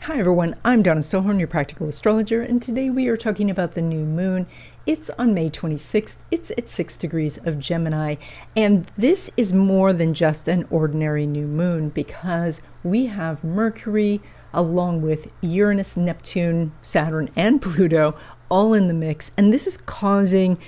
Hi everyone, I'm Donna Stellhorn, your practical astrologer, and today we are talking about the new moon. It's on May 26th, it's at 6 degrees of Gemini, and this is more than just an ordinary new moon because we have Mercury along with Uranus, Neptune, Saturn, and Pluto all in the mix, and this is causing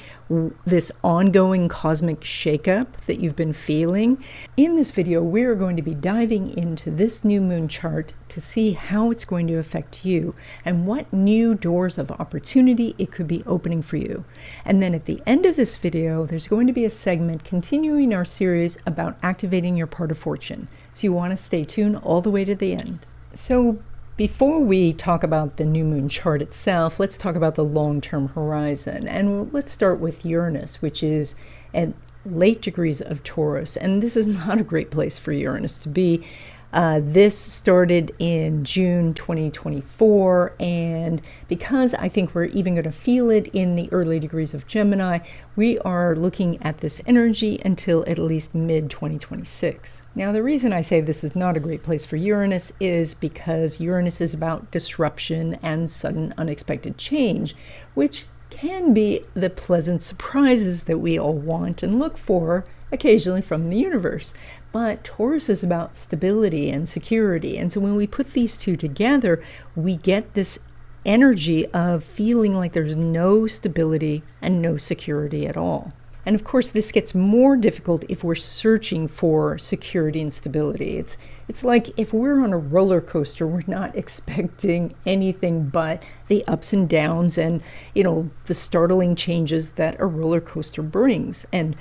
this ongoing cosmic shakeup that you've been feeling. In this video, we're going to be diving into this new moon chart to see how it's going to affect you and what new doors of opportunity it could be opening for you. And then at the end of this video, there's going to be a segment continuing our series about activating your part of fortune. So you want to stay tuned all the way to the end. So before we talk about the new moon chart itself, let's talk about the long-term horizon. And let's start with Uranus, which is at late degrees of Taurus. And this is not a great place for Uranus to be. This started in June 2024, and because I think we're even going to feel it in the early degrees of Gemini, we are looking at this energy until at least mid-2026. Now, the reason I say this is not a great place for Uranus is because Uranus is about disruption and sudden unexpected change, which can be the pleasant surprises that we all want and look for occasionally from the universe. But Taurus is about stability and security. And so when we put these two together, we get this energy of feeling like there's no stability and no security at all. And of course, this gets more difficult if we're searching for security and stability. It's like if we're on a roller coaster, we're not expecting anything but the ups and downs and, the startling changes that a roller coaster brings. And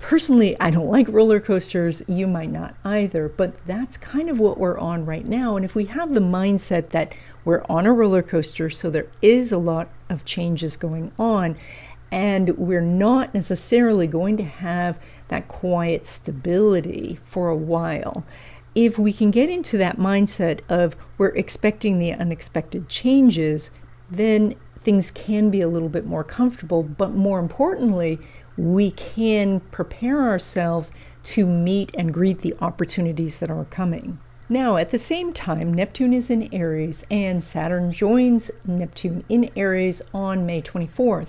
personally, I don't like roller coasters. You might not either, but that's kind of what we're on right now. And if we have the mindset that we're on a roller coaster, so there is a lot of changes going on, and we're not necessarily going to have that quiet stability for a while. If we can get into that mindset of we're expecting the unexpected changes, then things can be a little bit more comfortable, but more importantly, we can prepare ourselves to meet and greet the opportunities that are coming. Now, at the same time, Neptune is in Aries, and Saturn joins Neptune in Aries on May 24th.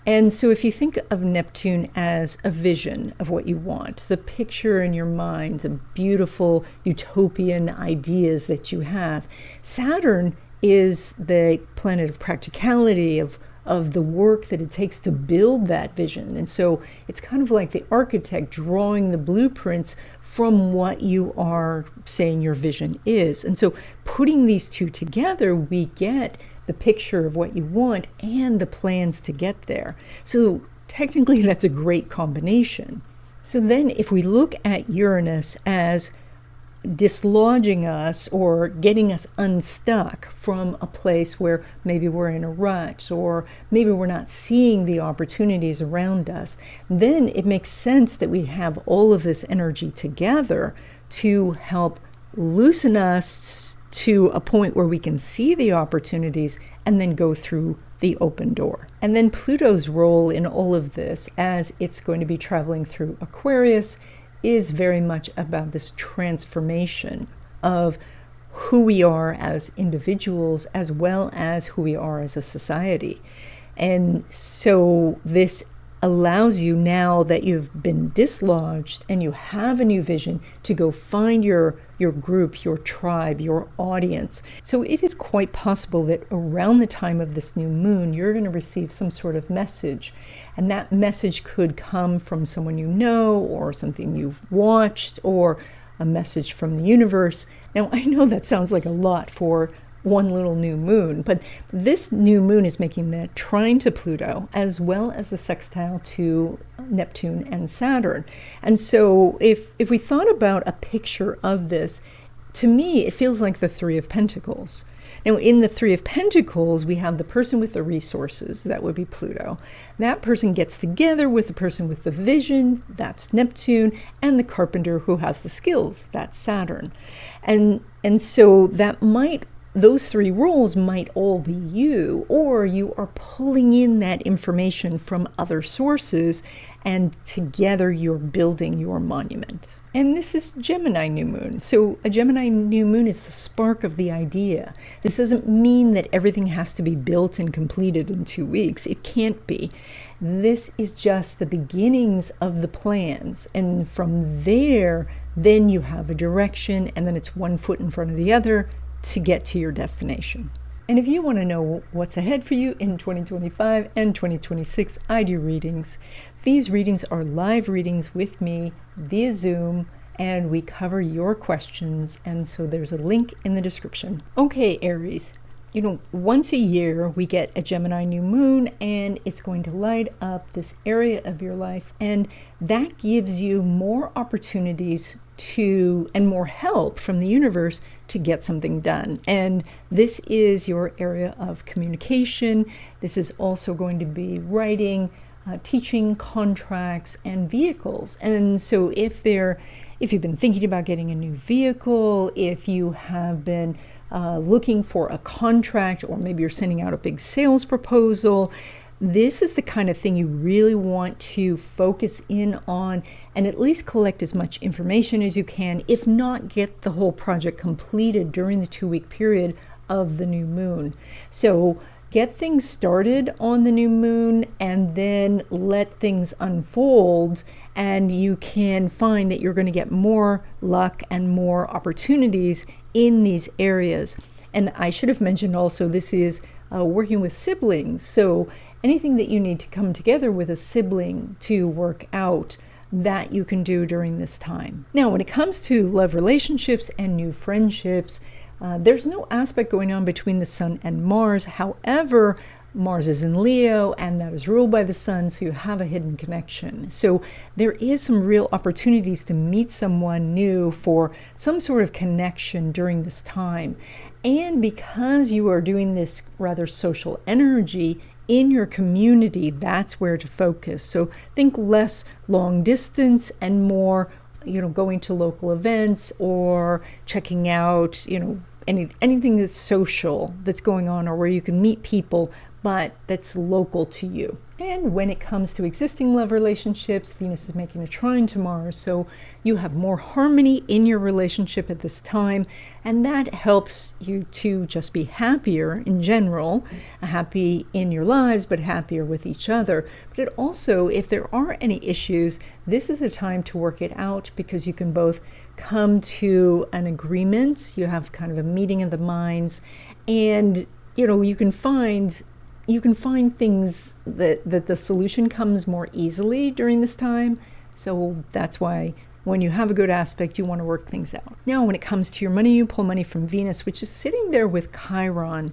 And so if you think of Neptune as a vision of what you want, the picture in your mind, the beautiful utopian ideas that you have, Saturn is the planet of practicality, of the work that it takes to build that vision. And so it's kind of like the architect drawing the blueprints from what you are saying your vision is. And so putting these two together, we get the picture of what you want and the plans to get there. So technically that's a great combination. So then if we look at Uranus as dislodging us or getting us unstuck from a place where maybe we're in a rut or maybe we're not seeing the opportunities around us, then it makes sense that we have all of this energy together to help loosen us to a point where we can see the opportunities and then go through the open door. And then Pluto's role in all of this, as it's going to be traveling through Aquarius, is very much about this transformation of who we are as individuals as well as who we are as a society. And so this allows you, now that you've been dislodged and you have a new vision, to go find your group, your tribe, your audience. So it is quite possible that around the time of this new moon, you're going to receive some sort of message. And that message could come from someone you know, or something you've watched, or a message from the universe. Now, I know that sounds like a lot for one little new moon, but this new moon is making the trine to Pluto as well as the sextile to Neptune and Saturn. And so if we thought about a picture of this, to me it feels like the Three of Pentacles. Now, in the Three of Pentacles, we have the person with the resources, that would be Pluto. That person gets together with the person with the vision, that's Neptune, and the carpenter who has the skills, that's Saturn. And so that might those three roles might all be you, or you are pulling in that information from other sources, and together you're building your monument. And this is Gemini new moon. So a Gemini new moon is the spark of the idea. This doesn't mean that everything has to be built and completed in 2 weeks. It can't be. This is just the beginnings of the plans. And from there, then you have a direction, and then it's one foot in front of the other to get to your destination. And if you want to know what's ahead for you in 2025 and 2026, I do readings. These readings are live readings with me via Zoom, and we cover your questions, and so there's a link in the description. Okay, Aries. Once a year we get a Gemini new moon, and it's going to light up this area of your life, and that gives you more opportunities and more help from the universe to get something done. And this is your area of communication. This is also going to be writing, teaching, contracts, and vehicles. And so if you've been thinking about getting a new vehicle, if you have been looking for a contract, or maybe you're sending out a big sales proposal, this is the kind of thing you really want to focus in on and at least collect as much information as you can, if not get the whole project completed during the 2-week period of the new moon. So get things started on the new moon and then let things unfold, and you can find that you're going to get more luck and more opportunities in these areas. And I should have mentioned also, this is working with siblings. So anything that you need to come together with a sibling to work out, that you can do during this time. Now, when it comes to love relationships and new friendships, there's no aspect going on between the Sun and Mars. However, Mars is in Leo, and that is ruled by the Sun, so you have a hidden connection. So there is some real opportunities to meet someone new for some sort of connection during this time. And because you are doing this rather social energy in your community, that's where to focus. So think less long distance and more, going to local events or checking out, anything that's social that's going on, or where you can meet people, but that's local to you. And when it comes to existing love relationships, Venus is making a trine to Mars, so you have more harmony in your relationship at this time, and that helps you to just be happier in general, happy in your lives, but happier with each other. But it also, if there are any issues, this is a time to work it out, because you can both come to an agreement, you have kind of a meeting of the minds, and you can find things that the solution comes more easily during this time. So that's why when you have a good aspect, you want to work things out. Now, when it comes to your money, you pull money from Venus, which is sitting there with Chiron.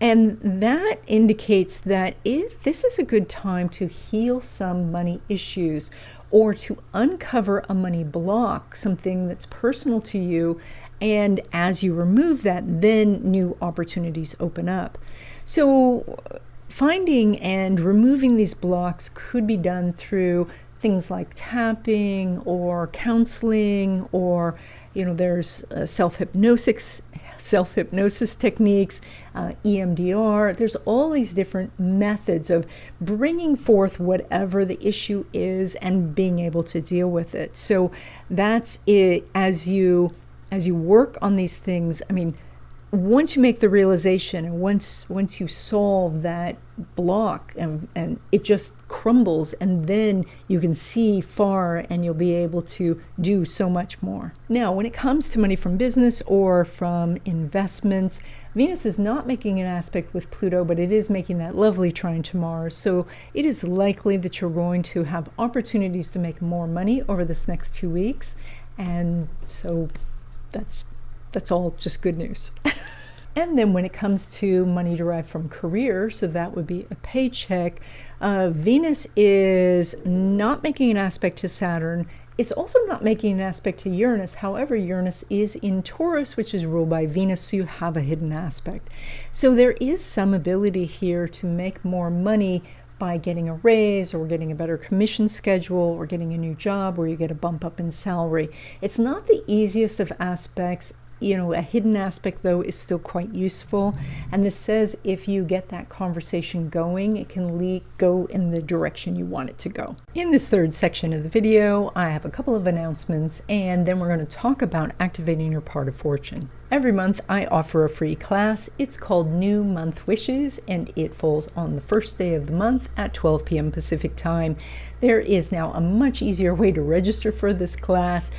And that indicates that this is a good time to heal some money issues, or to uncover a money block, something that's personal to you. And as you remove that, then new opportunities open up. So finding and removing these blocks could be done through things like tapping or counseling, or there's self-hypnosis techniques, EMDR. There's all these different methods of bringing forth whatever the issue is and being able to deal with it. So that's it. As you work on these things, once you make the realization, and once you solve that block, and it just crumbles, and then you can see far, and you'll be able to do so much more. Now, when it comes to money from business or from investments, Venus is not making an aspect with Pluto, but it is making that lovely trine to Mars. So it is likely that you're going to have opportunities to make more money over this next 2 weeks. And so that's all just good news. And then when it comes to money derived from career, so that would be a paycheck, Venus is not making an aspect to Saturn. It's also not making an aspect to Uranus. However, Uranus is in Taurus, which is ruled by Venus, so you have a hidden aspect. So there is some ability here to make more money by getting a raise, or getting a better commission schedule, or getting a new job where you get a bump up in salary. It's not the easiest of aspects A hidden aspect, though, is still quite useful. And this says if you get that conversation going, it can go in the direction you want it to go. In this third section of the video, I have a couple of announcements, and then we're going to talk about activating your part of fortune. Every month, I offer a free class. It's called New Month Wishes, and it falls on the first day of the month at 12 p.m. Pacific time. There is now a much easier way to register for this class.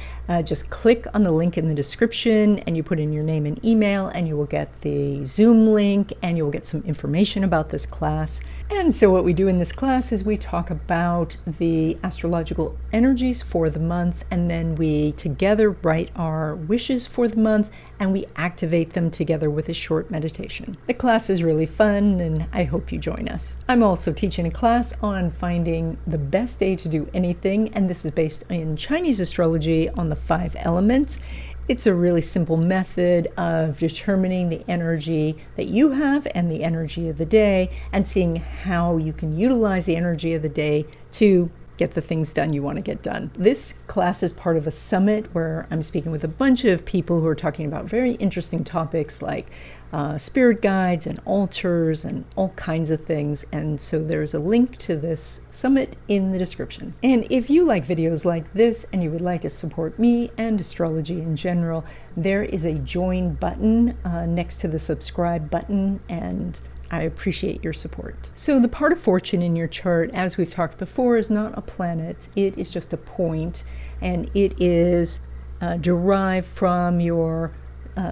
Just click on the link in the description and you put in your name and email, and you will get the Zoom link and you will get some information about this class. And so what we do in this class is we talk about the astrological energies for the month, and then we together write our wishes for the month and we activate them together with a short meditation. The class is really fun and I hope you join us. I'm also teaching a class on finding the best day to do anything, and this is based in Chinese astrology on the 5 elements. It's a really simple method of determining the energy that you have and the energy of the day, and seeing how you can utilize the energy of the day to get the things done you want to get done. This class is part of a summit where I'm speaking with a bunch of people who are talking about very interesting topics like spirit guides and altars and all kinds of things. And so there's a link to this summit in the description. And if you like videos like this and you would like to support me and astrology in general, there is a join button next to the subscribe button, and I appreciate your support. So the part of fortune in your chart, as we've talked before, is not a planet. It is just a point, and it is derived from your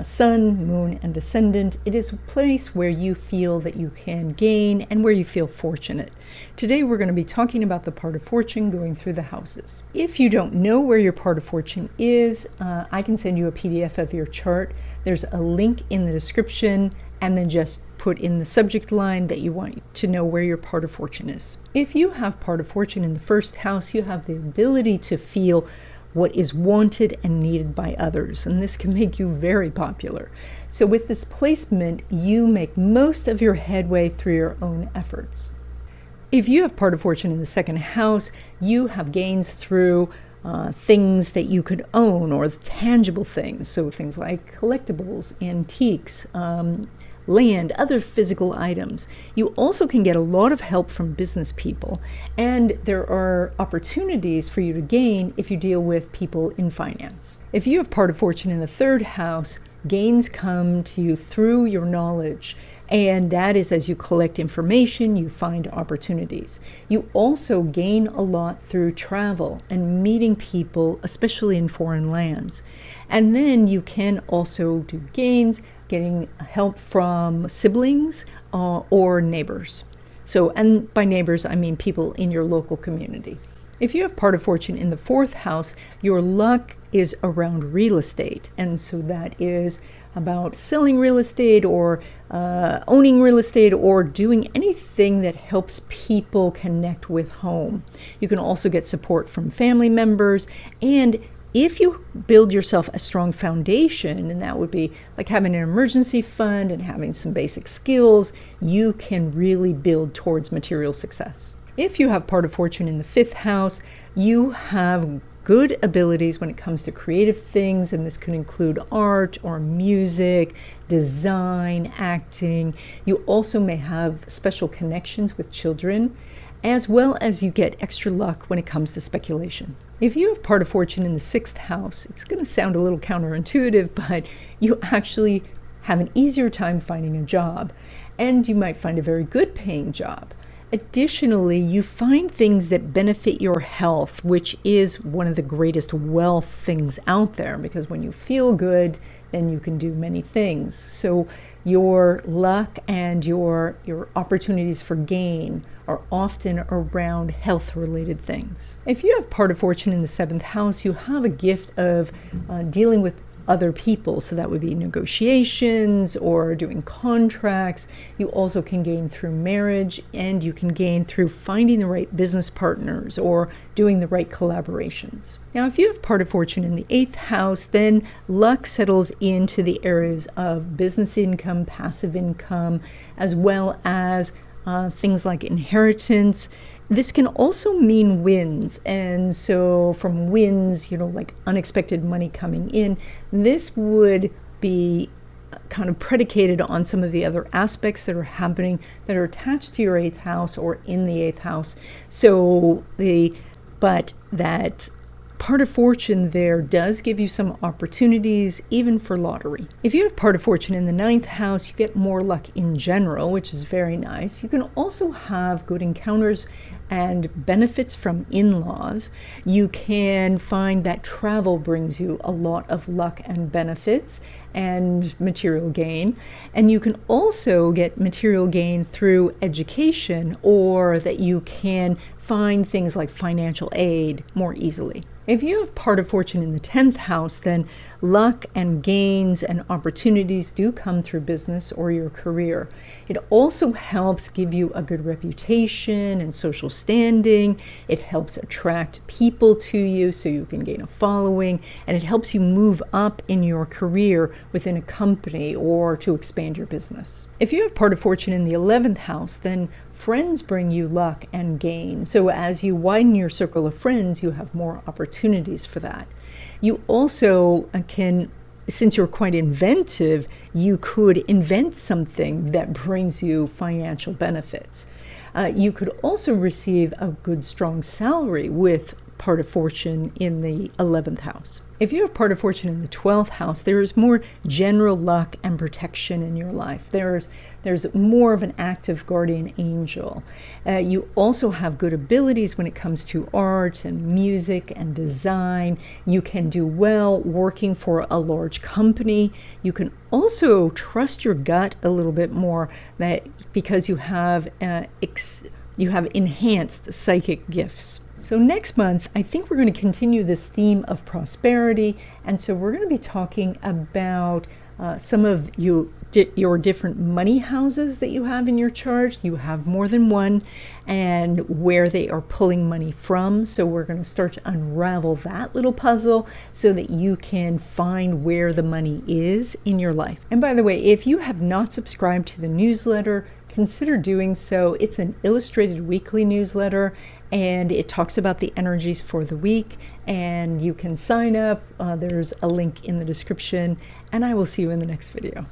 sun, moon, and ascendant. It is a place where you feel that you can gain and where you feel fortunate. Today we're going to be talking about the part of fortune going through the houses. If you don't know where your part of fortune is, I can send you a PDF of your chart. There's a link in the description, and then just put in the subject line that you want to know where your part of fortune is. If you have part of fortune in the first house, you have the ability to feel what is wanted and needed by others, and this can make you very popular. So with this placement, you make most of your headway through your own efforts. If you have part of fortune in the second house, you have gains through things that you could own, or tangible things, so things like collectibles, antiques, land, other physical items. You also can get a lot of help from business people, and there are opportunities for you to gain if you deal with people in finance. If you have part of fortune in the third house, gains come to you through your knowledge, and that is as you collect information, you find opportunities. You also gain a lot through travel and meeting people, especially in foreign lands. And then you can also do gains getting help from siblings or neighbors. So, and by neighbors, I mean people in your local community. If you have part of fortune in the fourth house, your luck is around real estate. And so that is about selling real estate or owning real estate or doing anything that helps people connect with home. You can also get support from family members, and if you build yourself a strong foundation, and that would be like having an emergency fund and having some basic skills, you can really build towards material success. If you have part of fortune in the fifth house, you have good abilities when it comes to creative things, and this could include art or music, design, acting. You also may have special connections with children, as well as you get extra luck when it comes to speculation. If you have part of fortune in the sixth house, it's going to sound a little counterintuitive, but you actually have an easier time finding a job, and you might find a very good paying job. Additionally, you find things that benefit your health, which is one of the greatest wealth things out there, because when you feel good, then you can do many things. So your luck and your opportunities for gain are often around health-related things. If you have part of fortune in the seventh house, you have a gift of dealing with other people. So that would be negotiations or doing contracts. You also can gain through marriage, and you can gain through finding the right business partners or doing the right collaborations. Now, if you have part of fortune in the eighth house, then luck settles into the areas of business income, passive income, as well as things like inheritance. This can also mean wins, and so from wins, like unexpected money coming in, this would be kind of predicated on some of the other aspects that are happening that are attached to your 8th house or in the 8th house. But that part of fortune there does give you some opportunities, even for lottery. If you have part of fortune in the 9th house, you get more luck in general, which is very nice. You can also have good encounters and benefits from in-laws. You can find that travel brings you a lot of luck and benefits and material gain. And you can also get material gain through education, or that you can find things like financial aid more easily. If you have part of fortune in the 10th house, then luck and gains and opportunities do come through business or your career. It also helps give you a good reputation and social standing. It helps attract people to you so you can gain a following, and it helps you move up in your career within a company or to expand your business. If you have part of fortune in the 11th house, then friends bring you luck and gain. So as you widen your circle of friends, you have more opportunities for that. You also can, since you're quite inventive, you could invent something that brings you financial benefits. You could also receive a good, strong salary with part of fortune in the 11th house. If you have part of fortune in the 12th house, there is more general luck and protection in your life. There's more of an active guardian angel. You also have good abilities when it comes to art and music and design. You can do well working for a large company. You can also trust your gut a little bit more, because you have enhanced psychic gifts. So next month, I think we're going to continue this theme of prosperity. And so we're going to be talking about some of your different money houses that you have in your chart. You have more than one, and where they are pulling money from. So we're going to start to unravel that little puzzle so that you can find where the money is in your life. And by the way, if you have not subscribed to the newsletter, consider doing so. It's an illustrated weekly newsletter, and it talks about the energies for the week, and you can sign up. There's a link in the description, and I will see you in the next video.